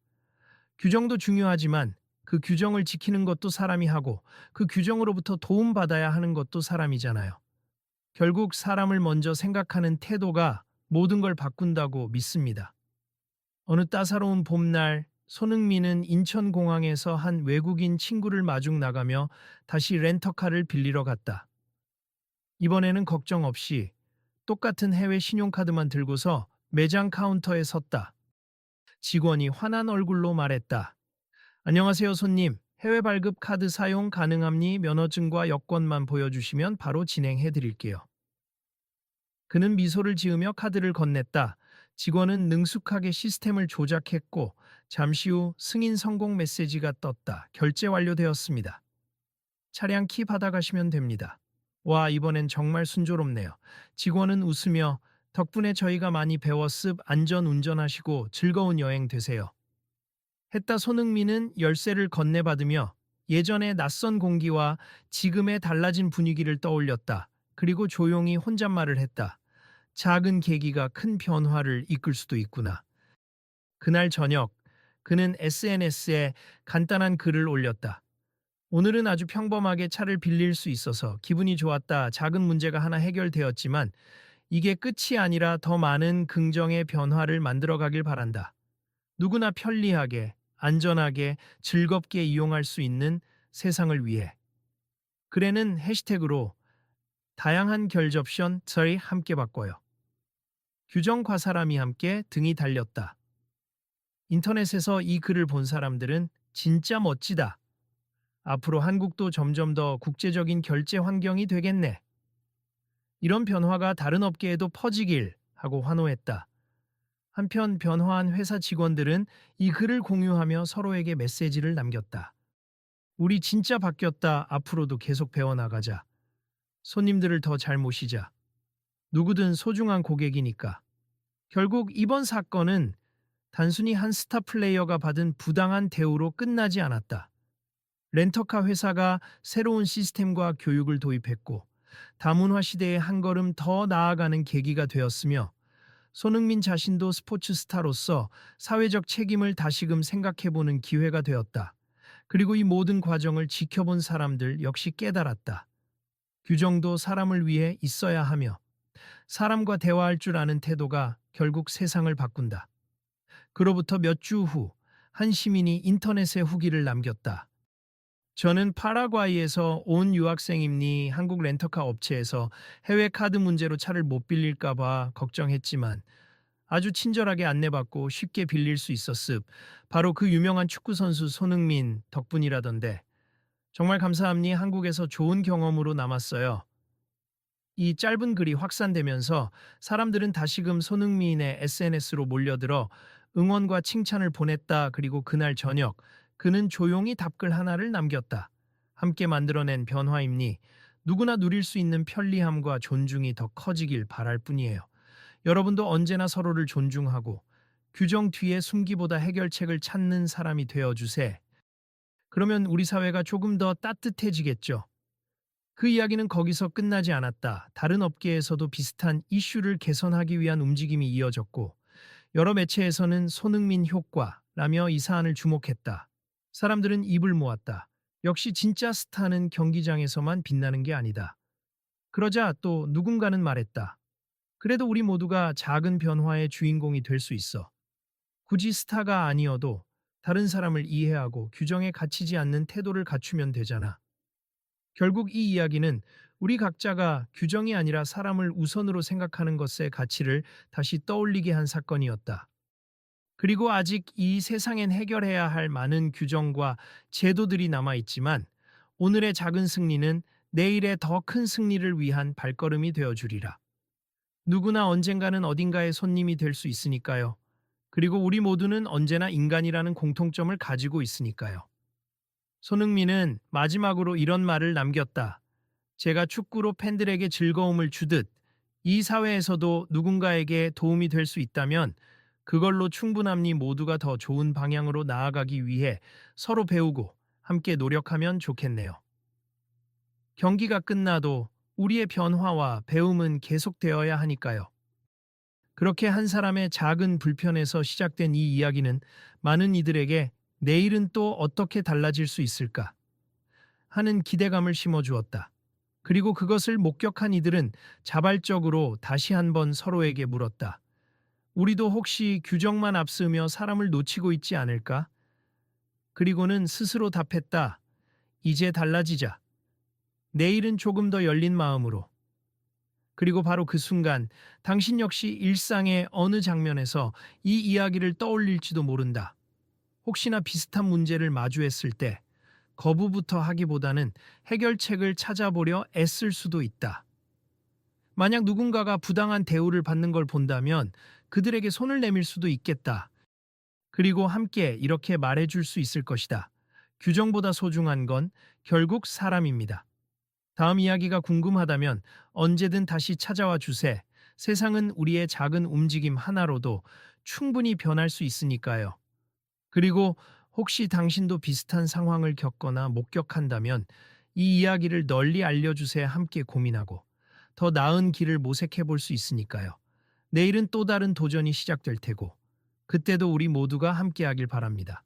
규정도 중요하지만 그 규정을 지키는 것도 사람이 하고 그 규정으로부터 도움받아야 하는 것도 사람이잖아요. 결국 사람을 먼저 생각하는 태도가 모든 걸 바꾼다고 믿습니다. 어느 따사로운 봄날 손흥민은 인천공항에서 한 외국인 친구를 마중 나가며 다시 렌터카를 빌리러 갔다. 이번에는 걱정 없이 똑같은 해외 신용카드만 들고서 매장 카운터에 섰다. 직원이 환한 얼굴로 말했다. 안녕하세요, 손님. 해외 발급 카드 사용 가능합니? 면허증과 여권만 보여주시면 바로 진행해 드릴게요. 그는 미소를 지으며 카드를 건넸다. 직원은 능숙하게 시스템을 조작했고 잠시 후 승인 성공 메시지가 떴다. 결제 완료되었습니다. 차량 키 받아가시면 됩니다. 와, 이번엔 정말 순조롭네요. 직원은 웃으며 덕분에 저희가 많이 배웠습. 안전 운전하시고 즐거운 여행 되세요. 했다. 손흥민은 열쇠를 건네받으며 예전의 낯선 공기와 지금의 달라진 분위기를 떠올렸다. 그리고 조용히 혼잣말을 했다. 작은 계기가 큰 변화를 이끌 수도 있구나. 그날 저녁, 그는 SNS에 간단한 글을 올렸다. 오늘은 아주 평범하게 차를 빌릴 수 있어서 기분이 좋았다. 작은 문제가 하나 해결되었지만 이게 끝이 아니라 더 많은 긍정의 변화를 만들어 가길 바란다. 누구나 편리하게, 안전하게, 즐겁게 이용할 수 있는 세상을 위해. 글에는 해시태그로 다양한 결접션들이 함께 바꿔요. 규정과 사람이 함께 등이 달렸다. 인터넷에서 이 글을 본 사람들은 진짜 멋지다. 앞으로 한국도 점점 더 국제적인 결제 환경이 되겠네. 이런 변화가 다른 업계에도 퍼지길 하고 환호했다. 한편 변화한 회사 직원들은 이 글을 공유하며 서로에게 메시지를 남겼다. 우리 진짜 바뀌었다. 앞으로도 계속 배워나가자. 손님들을 더 잘 모시자. 누구든 소중한 고객이니까. 결국 이번 사건은 단순히 한 스타 플레이어가 받은 부당한 대우로 끝나지 않았다. 렌터카 회사가 새로운 시스템과 교육을 도입했고 다문화 시대에 한 걸음 더 나아가는 계기가 되었으며 손흥민 자신도 스포츠 스타로서 사회적 책임을 다시금 생각해보는 기회가 되었다. 그리고 이 모든 과정을 지켜본 사람들 역시 깨달았다. 규정도 사람을 위해 있어야 하며 사람과 대화할 줄 아는 태도가 결국 세상을 바꾼다. 그로부터 몇 주 후 한 시민이 인터넷에 후기를 남겼다. 저는 파라과이에서 온 유학생입니. 한국 렌터카 업체에서 해외 카드 문제로 차를 못 빌릴까 봐 걱정했지만 아주 친절하게 안내받고 쉽게 빌릴 수 있었습. 바로 그 유명한 축구선수 손흥민 덕분이라던데. 정말 감사합니. 한국에서 좋은 경험으로 남았어요. 이 짧은 글이 확산되면서 사람들은 다시금 손흥민의 SNS로 몰려들어 응원과 칭찬을 보냈다. 그리고 그날 저녁 그는 조용히 답글 하나를 남겼다. 함께 만들어낸 변화입니. 누구나 누릴 수 있는 편리함과 존중이 더 커지길 바랄 뿐이에요. 여러분도 언제나 서로를 존중하고 규정 뒤에 숨기보다 해결책을 찾는 사람이 되어주세. 그러면 우리 사회가 조금 더 따뜻해지겠죠. 그 이야기는 거기서 끝나지 않았다. 다른 업계에서도 비슷한 이슈를 개선하기 위한 움직임이 이어졌고 여러 매체에서는 손흥민 효과라며 이 사안을 주목했다. 사람들은 입을 모았다. 역시 진짜 스타는 경기장에서만 빛나는 게 아니다. 그러자 또 누군가는 말했다. 그래도 우리 모두가 작은 변화의 주인공이 될 수 있어. 굳이 스타가 아니어도 다른 사람을 이해하고 규정에 갇히지 않는 태도를 갖추면 되잖아. 결국 이 이야기는 우리 각자가 규정이 아니라 사람을 우선으로 생각하는 것의 가치를 다시 떠올리게 한 사건이었다. 그리고 아직 이 세상엔 해결해야 할 많은 규정과 제도들이 남아있지만 오늘의 작은 승리는 내일의 더 큰 승리를 위한 발걸음이 되어주리라. 누구나 언젠가는 어딘가의 손님이 될 수 있으니까요. 그리고 우리 모두는 언제나 인간이라는 공통점을 가지고 있으니까요. 손흥민은 마지막으로 이런 말을 남겼다. 제가 축구로 팬들에게 즐거움을 주듯 이 사회에서도 누군가에게 도움이 될 수 있다면 그걸로 충분함니. 모두가 더 좋은 방향으로 나아가기 위해 서로 배우고 함께 노력하면 좋겠네요. 경기가 끝나도 우리의 변화와 배움은 계속되어야 하니까요. 그렇게 한 사람의 작은 불편에서 시작된 이 이야기는 많은 이들에게 내일은 또 어떻게 달라질 수 있을까 하는 기대감을 심어주었다. 그리고 그것을 목격한 이들은 자발적으로 다시 한번 서로에게 물었다. 우리도 혹시 규정만 앞서며 사람을 놓치고 있지 않을까? 그리고는 스스로 답했다. 이제 달라지자. 내일은 조금 더 열린 마음으로. 그리고 바로 그 순간 당신 역시 일상의 어느 장면에서 이 이야기를 떠올릴지도 모른다. 혹시나 비슷한 문제를 마주했을 때 거부부터 하기보다는 해결책을 찾아보려 애쓸 수도 있다. 만약 누군가가 부당한 대우를 받는 걸 본다면 그들에게 손을 내밀 수도 있겠다. 그리고 함께 이렇게 말해줄 수 있을 것이다. 규정보다 소중한 건 결국 사람입니다. 다음 이야기가 궁금하다면 언제든 다시 찾아와 주세. 세상은 우리의 작은 움직임 하나로도 충분히 변할 수 있으니까요. 그리고 혹시 당신도 비슷한 상황을 겪거나 목격한다면 이 이야기를 널리 알려주세요. 함께 고민하고 더 나은 길을 모색해 볼 수 있으니까요. 내일은 또 다른 도전이 시작될 테고 그때도 우리 모두가 함께하길 바랍니다.